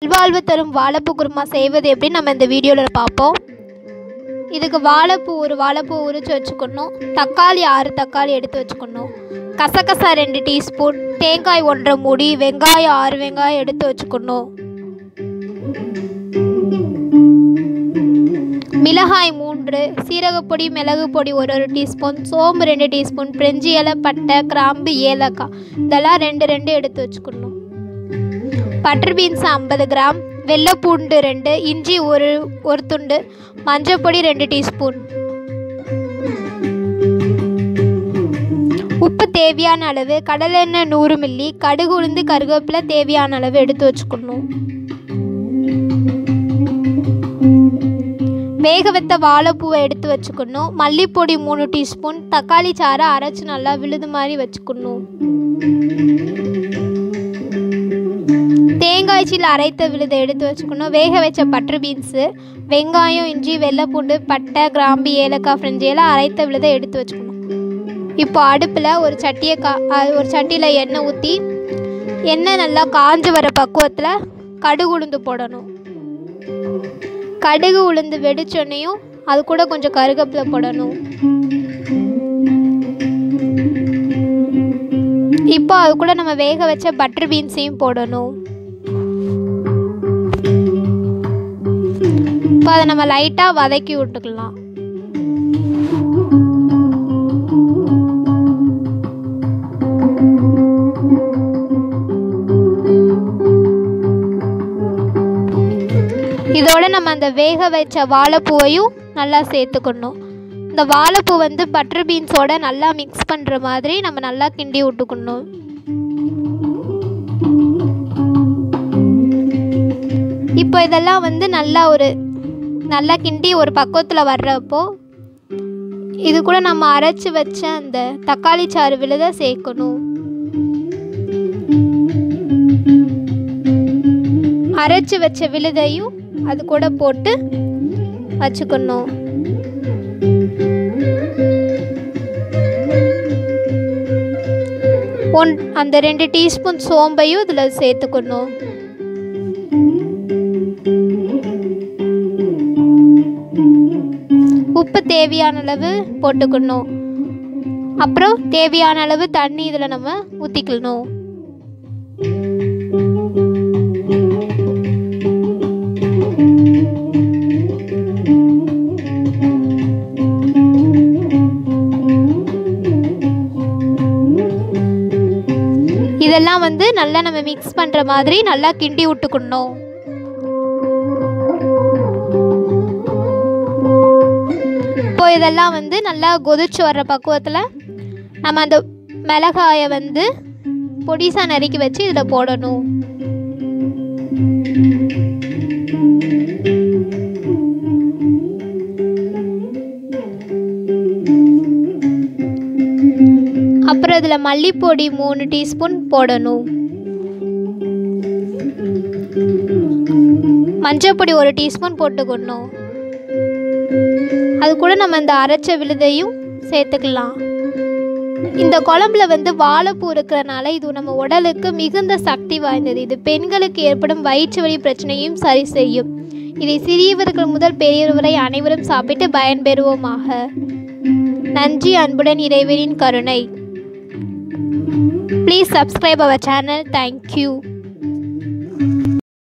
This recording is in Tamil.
நல்வாழ்வு தரும் வாழைப்பூ குருமா செய்வது எப்படி நம்ம இந்த வீடியோவில் பார்ப்போம். இதுக்கு ஒரு வாழைப்பூ உரித்து வச்சுக்கணும். தக்காளி 6 தக்காளி எடுத்து வச்சுக்கணும். கசகசா 2 டீஸ்பூன், தேங்காய் 1 மூடி, வெங்காயம் 6 வெங்காயம் எடுத்து வச்சுக்கணும். மிளகாய் 3, சீரகப்பொடி மிளகு பொடி 1 டீஸ்பூன், சோம்பு 2 டீஸ்பூன், பிரெஞ்சி இலை, பட்டை, கிராம்பு, ஏலக்காய் இதெல்லாம் 2 எடுத்து வச்சுக்கணும். பட்டர் பீன்ஸ் 50 கிராம், வெள்ளைப்பூண்டு 2, இஞ்சி ஒரு துண்டு, மஞ்சள் பொடி 2 டீஸ்பூன், உப்பு தேவையான அளவு, கடலெண்ணெய் 100 மில்லி, கடுகு உளுந்து கருவேப்பிலை தேவையான அளவு எடுத்து வச்சுக்கணும். வேக வைத்த வாழைப்பூவை எடுத்து வச்சுக்கணும். மல்லிப்பொடி 3 டீஸ்பூன், தக்காளி சாறை அரைச்சி நல்லா விழுது மாதிரி வச்சுக்கணும். தேங்காய் சீல் அரைத்த விழுதை எடுத்து வச்சுக்கணும். வேக வச்ச பட்டர் பீன்ஸு, வெங்காயம், இஞ்சி, வெள்ளைப்பூண்டு, பட்டை, கிராம்பு, ஏலக்காய், ஃப்ரெஞ்சி எல்லாம் அரைத்த விழுதை எடுத்து வச்சுக்கணும். இப்போ அடுப்பில் ஒரு சட்டியில் எண்ணெய் ஊற்றி, எண்ணெய் நல்லா காஞ்சு வர பக்குவத்தில் கடுகு உளுந்து போடணும். கடுகு உளுந்து வெடிச்சோன்னையும் அது கூட கொஞ்சம் கருவேப்பிலை போடணும். இப்போ அது கூட நம்ம வேக வச்ச பட்டர் பீன்ஸையும் போடணும். இப்போ அதை நம்ம லைட்டாக வதக்கி விட்டுக்கலாம். இதோட நம்ம அந்த வேக வச்ச வாழைப்பூவையும் நல்லா சேர்த்துக்கணும். இந்த வாழைப்பூ பட்டர் பீன்ஸோட நல்லா மிக்ஸ் பண்ணுற மாதிரி நம்ம நல்லா கிண்டி விட்டுக்கணும். இப்போ இதெல்லாம் நல்லா கிண்டி ஒரு பக்குவத்தில் வர்றப்போ இது கூட நம்ம அரைச்சி வச்ச அந்த தக்காளி சாறு விழுதை சேர்க்கணும். அரைச்சி வச்ச விழுதையும் அது கூட போட்டு வச்சுக்கணும். அந்த 2 டீஸ்பூன் சோம்பையும் இதில் சேர்த்துக்கணும். உப்பு தேவையான அளவு போட்டுக்கணும். அப்புறம் தேவையான அளவு தண்ணி இதில் நம்ம ஊற்றிக்கணும். இதெல்லாம் நல்லா நம்ம மிக்ஸ் பண்ணுற மாதிரி நல்லா கிண்டி விட்டுக்கணும். இப்போ இதெல்லாம் நல்லா கொதிச்சு வர்ற பக்குவத்தில் நம்ம அந்த மிளகாயை பொடிசாக நறுக்கி வச்சு இதில் போடணும். அப்புறம் இதில் மல்லிப்பொடி 3 டீஸ்பூன் போடணும். மஞ்சள் பொடி 1 டீஸ்பூன் போட்டுக்கணும். அது கூட நம்ம இந்த அரைச்ச விழுதையும் சேர்த்துக்கலாம். இந்த குழம்புல வாழைப்பூ இருக்கிறனால இது நம்ம உடலுக்கு மிகுந்த சக்தி வாய்ந்தது. இது பெண்களுக்கு ஏற்படும் வயிற்று வலி பிரச்சனையும் சரி செய்யும். இதை சிறியவர்கள் முதல் பெரியவர் வரை அனைவரும் சாப்பிட்டு பயன்பெறுவோமாக. நன்றி. அன்புடன் இறைவனின் கருணை. Please subscribe our channel. Thank you.